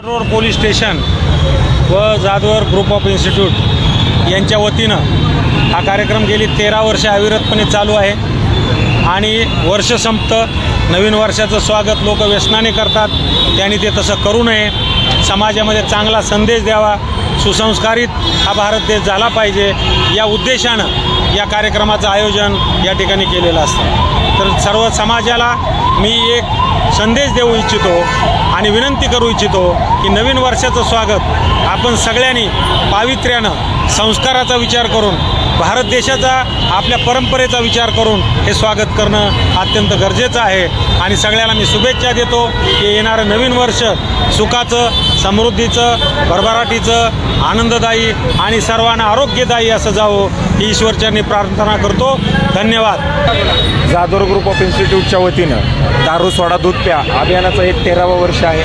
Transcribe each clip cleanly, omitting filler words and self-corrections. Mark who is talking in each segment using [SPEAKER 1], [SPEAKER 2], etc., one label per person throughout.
[SPEAKER 1] Road police station व Jadhavar group of institute यांच्या वतीनं हा कार्यक्रम गेली 13 वर्षे अविरतपणे चालू आहे आणि वर्ष संपतं, नवीन वर्षाचं स्वागत लोक व्यसनाने करतात, त्यांनी ते तसं करू नये, समाजामध्ये चांगला संदेश द्यावा, सुसंस्कारित हा भारत देश झाला पाहिजे या उद्देशानं या कार्यक्रमाचं आयोजन या ठिकाणी केलेलं असतं। तर सर्व समाजाला मी एक संदेश देऊ इच्छितो आणि विनंती करू इच्छितो की नवीन वर्षाचं स्वागत आपण सगळ्यांनी पावित्र्यानं, संस्काराचा विचार करून, भारत देशाचा, आपल्या परंपरेचा विचार करून हे स्वागत करणं अत्यंत गरजेचं आहे। आणि सगळ्यांना मी शुभेच्छा देतो की येणारं नवीन वर्ष सुखाचं, समृद्धीचं, भरभराटीचं, आनंददायी आणि सर्वांना आरोग्यदायी असं जावो ही ईश्वरचरणी प्रार्थना करतो। धन्यवाद।
[SPEAKER 2] जाधवर ग्रुप ऑफ इन्स्टिट्यूटच्या वतीनं दारू सोडा दूध प्या अभियानाचं हे 13वं वर्ष आहे।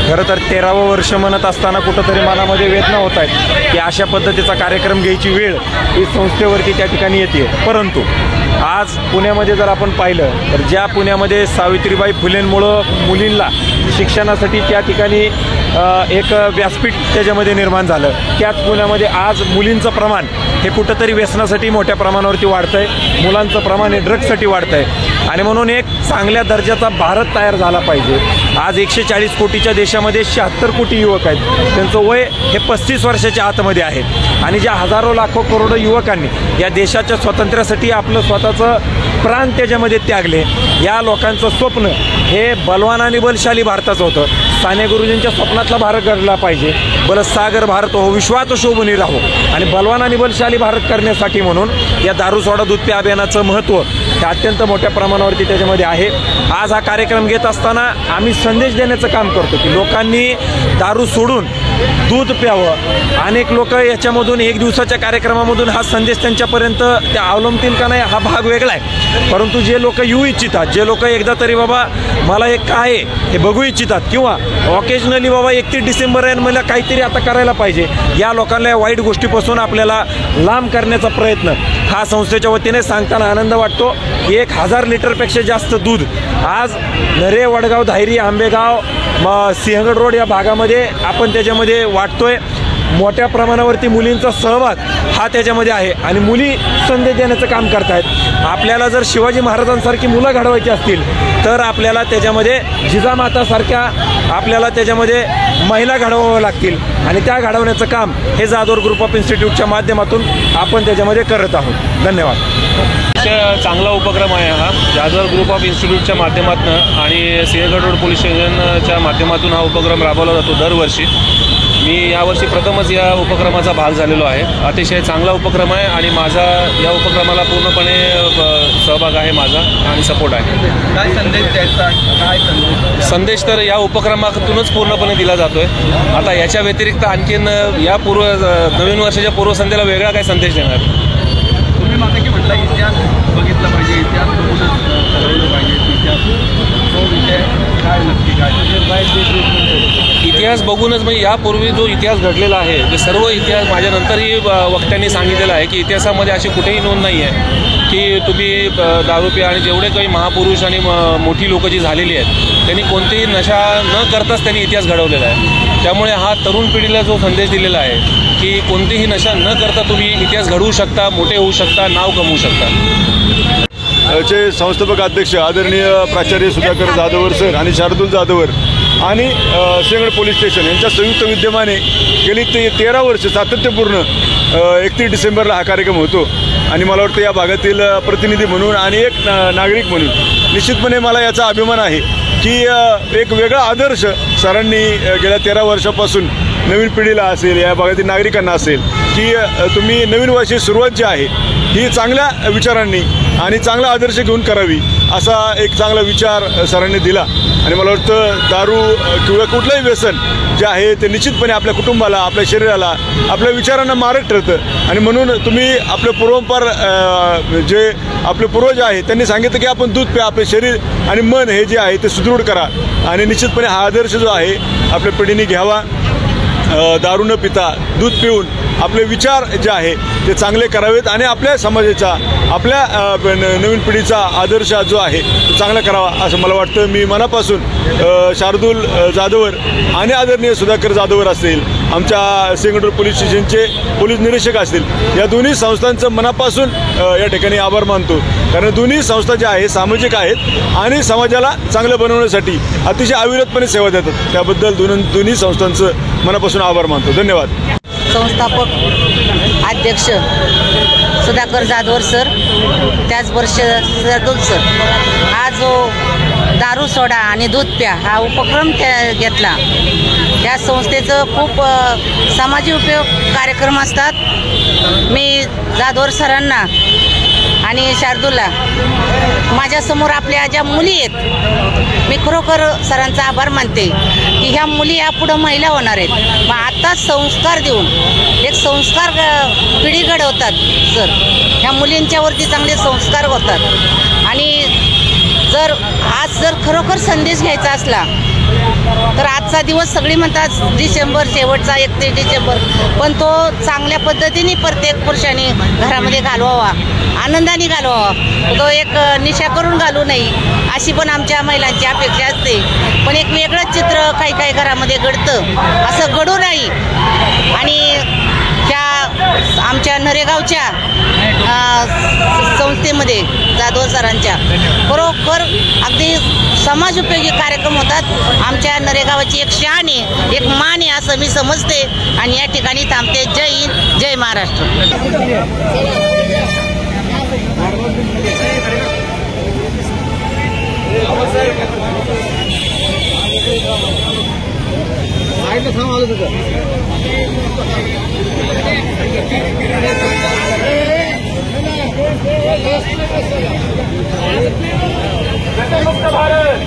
[SPEAKER 2] खरं तर 13वं वर्ष म्हणत असताना कुठंतरी मनामध्ये वेदना होत आहेत की अशा पद्धतीचा कार्यक्रम घ्यायची वेळ ही संस्थेवरती त्या ठिकाणी येते। परंतु आज पुण्यामध्ये जर आपण पाहिलं तर ज्या पुण्यामध्ये सावित्रीबाई फुलेंमुळं मुलींना शिक्षणासाठी त्या ठिकाणी एक व्यासपीठ त्याच्यामध्ये निर्माण झालं, त्याच पुण्यामध्ये आज मुलींचं प्रमाण हे कुठंतरी व्यसनासाठी मोठ्या प्रमाणावरती वाढतं आहे, मुलांचं प्रमाण हे ड्रग्ससाठी वाढतं आहे आणि म्हणून एक चांगल्या दर्जाचा भारत तयार झाला पाहिजे। आज 140 कोटीच्या देशामध्ये 76 कोटी युवक आहेत, त्यांचं वय हे 35 वर्षाच्या आतमध्ये आहे आणि ज्या हजारो लाखो करोडो युवकांनी या देशाच्या स्वातंत्र्यासाठी आपलं स्वतःचं प्राण त्याच्यामध्ये त्यागले, या लोकांचं स्वप्न हे बलवान आणि बलशाली भारताचं होतं। साने गुरुजींच्या स्वप्नातला भारत घडला पाहिजे, बलसागर भारत हो, विश्वात शोभून राहो आणि बलवान आणि बलशाली भारत करण्यासाठी म्हणून या दारू सोडा दूध प्या अभियानाचं महत्त्व हे अत्यंत मोठ्या प्रमाणावरती त्याच्यामध्ये आहे। आज हा कार्यक्रम घेत असताना आम्ही संदेश देण्याचं काम करतो की लोकांनी दारू सोडून दूध प्यावं। अनेक लोक याच्यामधून एक दिवसाच्या कार्यक्रमामधून हा संदेश त्यांच्यापर्यंत त्या अवलंबतील का नाही हा भाग वेगळा आहे, परंतु जे लोक येऊ इच्छितात, जे लोक एकदा तरी बाबा मला हे काय हे बघू इच्छितात किंवा ऑकेजनली बाबा 31 डिसेंबर आहे मला काहीतरी आता करायला पाहिजे, या लोकांना या वाईट गोष्टीपासून आपल्याला लांब करण्याचा प्रयत्न हा संस्थेच्या वतीने सांगताना आनंद वाटतो की 1000 लिटरपेक्षा जास्त दूध आज नरे, वडगाव, धायरी, आंबेगाव, सिंहगड रोड या भागामध्ये आपण त्याच्यामध्ये वाटतोय। मोठ्या प्रमाणावरती मुलींचा सहभाग हा त्याच्यामध्ये आहे आणि मुली संदेश देण्याचं काम करतायत। आपल्याला जर शिवाजी महाराजांसारखी मुलं घडवायची असतील तर आपल्याला त्याच्यामध्ये जिजामातासारख्या आपल्याला त्याच्यामध्ये महिला घडवाव्या लागतील आणि त्या घडवण्याचं काम हे जाधवर ग्रुप ऑफ इन्स्टिट्यूटच्या माध्यमातून आपण त्याच्यामध्ये करत आहोत। धन्यवाद।
[SPEAKER 3] चांगला उपक्रम आहे हा जाधवर ग्रुप ऑफ इन्स्टिट्यूटच्या माध्यमातून आणि सिंहगड रोड पोलीस स्टेशनच्या माध्यमातून हा उपक्रम राबवला जातो दरवर्षी। मी यावर्षी प्रथमच या उपक्रमाचा भाग झालेलो आहे। अतिशय चांगला उपक्रम आहे आणि माझा या उपक्रमाला पूर्णपणे सहभाग आहे माझा आणि सपोर्ट आहे।
[SPEAKER 4] काय संदेश द्यायचा, काय
[SPEAKER 3] संदेश तर या उपक्रमातूनच पूर्णपणे दिला जातोय। आता याच्या व्यतिरिक्त आणखीन या नवीन वर्षाच्या पूर्वसंध्येला वेगळा काय संदेश देणार?
[SPEAKER 4] तुम्ही मागे की म्हटलं इतिहास बघितला पाहिजे, इतिहास बघूनच ठरवलं पाहिजे, इतिहास तो विषय काय नक्की काय
[SPEAKER 3] इतिहास बघूनच म्हणजे यापूर्वी जो इतिहास घडलेला आहे ते सर्व इतिहास माझ्यानंतरही वक्त्यांनी सांगितलेलं आहे की इतिहासामध्ये अशी कुठेही नोंद नाही आहे की तुम्ही दारू प्या आणि जेवढे काही महापुरुष आणि मोठी लोकं जी झालेली आहेत त्यांनी कोणतीही नशा न करताच त्यांनी इतिहास घडवलेला आहे। त्यामुळे हा तरुण पिढीला जो संदेश दिलेला आहे की कोणतीही नशा न करता तुम्ही इतिहास घडवू शकता, मोठे होऊ शकता, नाव कमवू शकता।
[SPEAKER 5] चे संस्थापक अध्यक्ष आदरणीय प्राचार्य सुधाकर जाधवर सर आणि शार्दूल जाधवर आणि सिंहगड पोलीस स्टेशन यांच्या संयुक्त विद्यमाने गेली 13 वर्ष सातत्यपूर्ण 31 डिसेंबरला हा कार्यक्रम होतो आणि मला वाटतं या भागातील प्रतिनिधी म्हणून आणि एक नागरिक म्हणून निश्चितपणे मला याचा अभिमान आहे की एक वेगळा आदर्श सरांनी गेल्या 13 वर्षापासून नवीन पिढीला असेल, या भागातील नागरिकांना असेल की तुम्ही नवीन वर्षाची सुरुवात जी आहे ही चांगल्या विचारांनी आणि चांगला आदर्श घेऊन करावी असा एक चांगला विचार सरांनी दिला आणि मला वाटतं दारू किंवा कुठलंही व्यसन जे आहे ते निश्चितपणे आपल्या कुटुंबाला, आपल्या शरीराला, आपल्या विचारांना मारक ठरतं आणि म्हणून तुम्ही आपले पूर्वंपार जे आपले पूर्वज आहे त्यांनी सांगितलं की आपण दूध प्या, आपले शरीर आणि मन हे जे आहे ते सुदृढ करा आणि निश्चितपणे हा आदर्श जो आहे आपल्या पिढीने घ्यावा। दारू न पिता दूध पिऊन आपले विचार जे आहे ते चांगले करावेत आणि आपल्या समाजाचा आपल्या नवीन पिढीचा आदर्श जो आहे तो चांगला करावा असं मला वाटतं. मी मनापासून शार्दूल जाधवर आणि आदरणीय सुधाकर जाधवर असतील, आमच्या सिंगडूर पोलीस स्टेशनचे पोलीस निरीक्षक असतील, या दोन्ही संस्थांचं मनापासून या ठिकाणी आभार मानतो. कारण दोन्ही संस्था ज्या आहेत सामाजिक आहेत आणि समाजाला चांगलं बनवण्यासाठी अतिशय अविरतपणे सेवा देतात. त्याबद्दल दोन्ही संस्थांचं मनापासून आभार मानतो. धन्यवाद.
[SPEAKER 6] संस्थापक अध्यक्ष सुधाकर जाधवर सर, त्याचबरोबर शार्दूल सर, हा जो दारू सोडा आणि दूध प्या हा उपक्रम घेतला, या संस्थेचं खूप सामाजिक उपयोग कार्यक्रम असतात. मी जाधवर सरांना आणि शार्दूलला, माझ्यासमोर आपल्या ज्या मुली आहेत, मी खरोखर सरांचा आभार मानते की ह्या मुली यापुढं महिला होणार आहेत. मग आताच संस्कार देऊन एक संस्कार पिढी घडवतात सर. ह्या मुलींच्यावरती चांगले संस्कार होतात. आणि जर खरोखर संदेश घ्यायचा असला तर आजचा दिवस सगळी म्हणतात डिसेंबर शेवटचा 31 डिसेंबर, पण तो चांगल्या पद्धतीने प्रत्येक पुरुषाने घरामध्ये घालवावा, आनंदाने घालवावा. तो एक निशा करून घालू नये अशी पण आमच्या महिलांची अपेक्षा असते. पण एक वेगळंच चित्र काही घरामध्ये घडतं, असं घडू नये. आणि त्या आमच्या नरेगावच्या संस्थेमध्ये जाधव सरांच्या खरोखर अगदी समाज उपयोगी कार्यक्रम होतात. आमच्या नरेगावाची एक शान आहे, एक मान आहे असं मी समजते. आणि या ठिकाणी थांबते. जय हिंद, जय महाराष्ट्र.
[SPEAKER 7] भारत